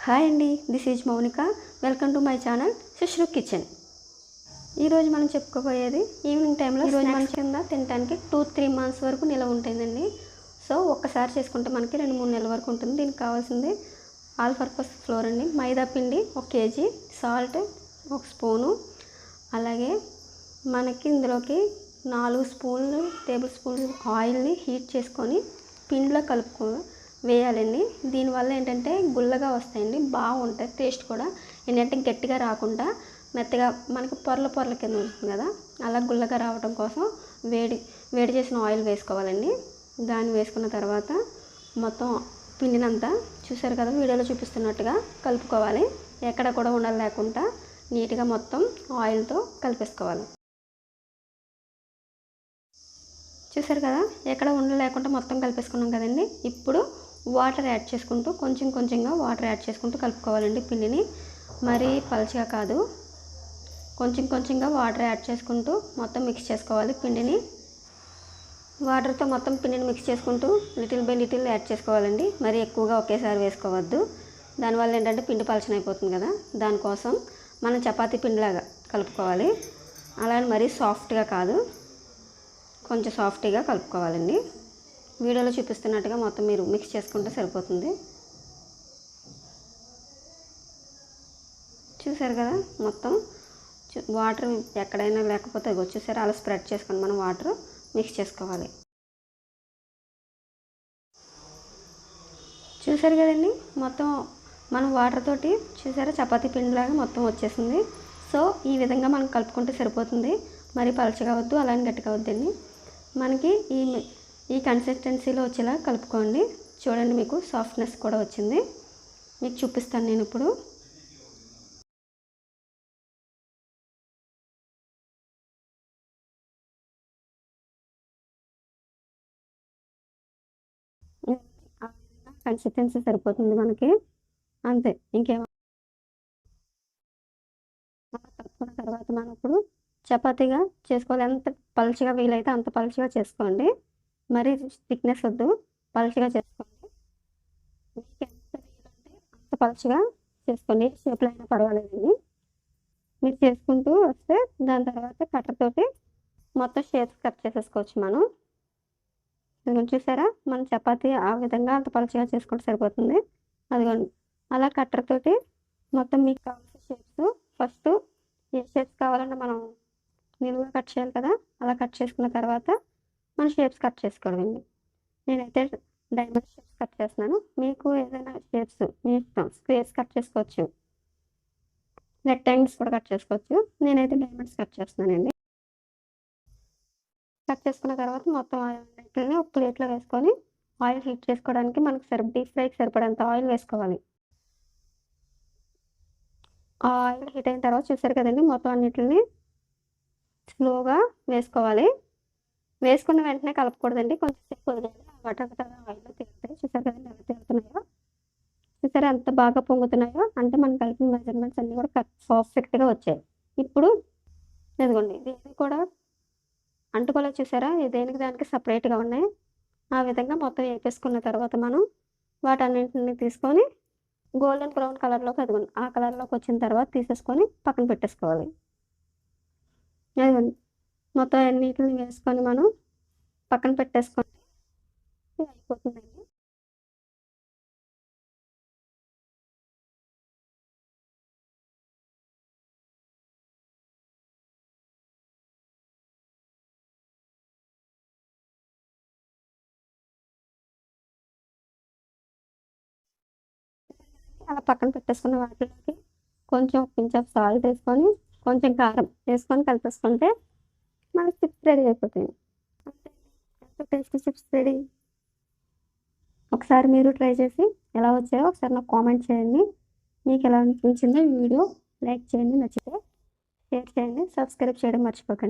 Hi అండి, this is Mounika. Welcome to my channel Sushru kitchen. ఈరోజు మనం చెప్పుకోబోయేది ఈవినింగ్ టైంలో ఈరోజు మన కింద తినడానికి 2-3 months వరకు నిల్వ ఉంటుందండి. సో ఒక్కసారి చేసుకుంటే మనకి 2-3 నెలల వరకు ఉంటుంది. దీనికి కావాల్సింది ఆల్ పర్పస్ ఫ్లోర్ అండి, మైదా పిండి 1 kg, సాల్ట్ 1 స్పూను, అలాగే మనకి ఇందులోకి 4 టేబుల్ స్పూన్లు ఆయిల్ని హీట్ చేసుకొని పిండిలో వేయాలండి. దీనివల్ల ఏంటంటే గుల్లగా వస్తాయండి, బాగుంటాయి. టేస్ట్ కూడా ఏంటంటే గట్టిగా రాకుండా మెత్తగా మనకి పొరల కింద ఉంటుంది కదా, అలా గుల్లగా రావడం కోసం వేడి చేసిన ఆయిల్ వేసుకోవాలండి. దాన్ని వేసుకున్న తర్వాత మొత్తం పిండినంతా చూసారు కదా, వీడియోలో చూపిస్తున్నట్టుగా కలుపుకోవాలి. ఎక్కడ కూడా ఉండలు లేకుండా నీట్గా మొత్తం ఆయిల్తో కలిపేసుకోవాలి. చూసారు కదా, ఎక్కడ ఉండలు లేకుండా మొత్తం కలిపేసుకున్నాం కదండి. ఇప్పుడు వాటర్ యాడ్ చేసుకుంటూ కొంచెంగా వాటర్ యాడ్ చేసుకుంటూ కలుపుకోవాలండి. పిండిని మరీ పలచగా కాదు, కొంచెంగా వాటర్ యాడ్ చేసుకుంటూ మొత్తం మిక్స్ చేసుకోవాలి. పిండిని వాటర్తో మొత్తం పిండిని మిక్స్ చేసుకుంటూ లిటిల్ బై లిటిల్ యాడ్ చేసుకోవాలండి. మరీ ఎక్కువగా ఒకేసారి వేసుకోవద్దు, దానివల్ల ఏంటంటే పిండి పలచనైపోతుంది కదా. దానికోసం మనం చపాతీ పిండిలాగా కలుపుకోవాలి. అలానే మరీ సాఫ్ట్గా కాదు, కొంచెం సాఫ్ట్గా కలుపుకోవాలండి. వీడియోలో చూపిస్తున్నట్టుగా మొత్తం మీరు మిక్స్ చేసుకుంటే సరిపోతుంది. చూసారు కదా, మొత్తం వాటర్ ఎక్కడైనా లేకపోతే చూసారా, అలా స్ప్రెడ్ చేసుకొని మనం వాటర్ మిక్స్ చేసుకోవాలి. చూసారు కదండి, మొత్తం మనం వాటర్ తోటి చూసారా చపాతీ పిండిలాగా మొత్తం వచ్చేసింది. సో ఈ విధంగా మనం కలుపుకుంటే సరిపోతుంది. మరి పలచగా వద్దు, అలానే గట్టిగా వద్దండి. మనకి ఈ కన్సిస్టెన్సీలో వచ్చేలా కలుపుకోండి. చూడండి, మీకు సాఫ్ట్నెస్ కూడా వచ్చింది. మీకు చూపిస్తాను నేను ఇప్పుడు. కన్సిస్టెన్సీ సరిపోతుంది మనకి, అంతే. ఇంకేమో కలుపుకున్న తర్వాత మనం ఇప్పుడు చపాతీగా చేసుకోవాలి. ఎంత పలుచగా వీలైతే అంత పలుచగా చేసుకోండి, మరి థిక్నెస్ వద్దు, పలుచగా చేసుకోండి. మీకు ఎంత వీలంటే అంత పలుచగా చేసుకోండి, షేప్లో అయినా పర్వాలేదండి. మీరు చేసుకుంటూ వస్తే దాని తర్వాత కట్టర్ తోటి మొత్తం షేప్స్ కట్ చేసేసుకోవచ్చు మనం. చూసారా, మన చపాతీ ఆ విధంగా అంత పలుచగా చేసుకుంటే సరిపోతుంది. అదిగోండి, అలా కట్టర్ తోటి మొత్తం మీకు కావాల్సిన షేప్స్ ఫస్ట్ ఏ షేప్స్ కావాలంటే మనం నిలువుగా కట్ చేయాలి కదా, అలా కట్ చేసుకున్న తర్వాత మన షేప్స్ కట్ చేసుకోవడమండి. నేనైతే డైమండ్ షేప్స్ కట్ చేస్తున్నాను. మీకు ఏదైనా షేప్స్ మీ ఇష్టం, స్క్వేర్స్ కట్ చేసుకోవచ్చు, రెక్టాంగిల్స్ కూడా కట్ చేసుకోవచ్చు. నేనైతే డైమండ్స్ కట్ చేస్తున్నానండి. కట్ చేసుకున్న తర్వాత మొత్తం ఆయిల్ని ఒక ప్లేట్లో వేసుకొని ఆయిల్ హీట్ చేసుకోవడానికి మనకు డీప్ ఫ్రైకి సరిపడంత ఆయిల్ వేసుకోవాలి. ఆ ఆయిల్ హీట్ అయిన తర్వాత చూసారు కదండి, మొత్తం అన్నిటిని స్లోగా వేసుకోవాలి. వేసుకున్న వెంటనే కలపకూడదండి, కొంచెం సేపు వదిలేయాలి. వటవటగా ఆయిల్లో తేలుతాయి. చూసారు కదండి ఎలా తేలుతున్నాయో, చూసారా ఎంత బాగా పొంగుతున్నాయో, అంటే మనం కలిపిన మెజర్మెంట్స్ అన్నీ కూడా పర్ఫెక్ట్గా వచ్చాయి. ఇప్పుడు ఇదిగోండి, ఇది కూడా అంటుకోలేదు. చూసారా, దేనికి దానికి సపరేట్గా ఉన్నాయి. ఆ విధంగా మొత్తం వేపేసుకున్న తర్వాత మనం వాటన్నింటిని తీసుకొని గోల్డెన్ బ్రౌన్ కలర్లోకి, అదిగోండి ఆ కలర్లోకి వచ్చిన తర్వాత తీసేసుకొని పక్కన పెట్టేసుకోవాలి. అదిగోండి, మొత్తం అన్నిటిని వేసుకొని మనం పక్కన పెట్టేసుకొని అయిపోతుందండి. అలా పక్కన పెట్టేసుకున్న వాటిలోకి కొంచెం పించ్ ఆఫ్ సాల్ట్ వేసుకొని, కొంచెం కారం వేసుకొని కలిపేసుకుంటే మనకి చిప్స్ రెడీ అయిపోతాయి. అంతే, ఎంతో టేస్టీ చిప్స్ రెడీ. ఒకసారి మీరు ట్రై చేసి ఎలా వచ్చాయో ఒకసారి నాకు కామెంట్ చేయండి. మీకు ఎలా అనిపించిందో ఈ వీడియో లైక్ చేయండి, నచ్చితే షేర్ చేయండి, సబ్స్క్రైబ్ చేయడం మర్చిపోకండి.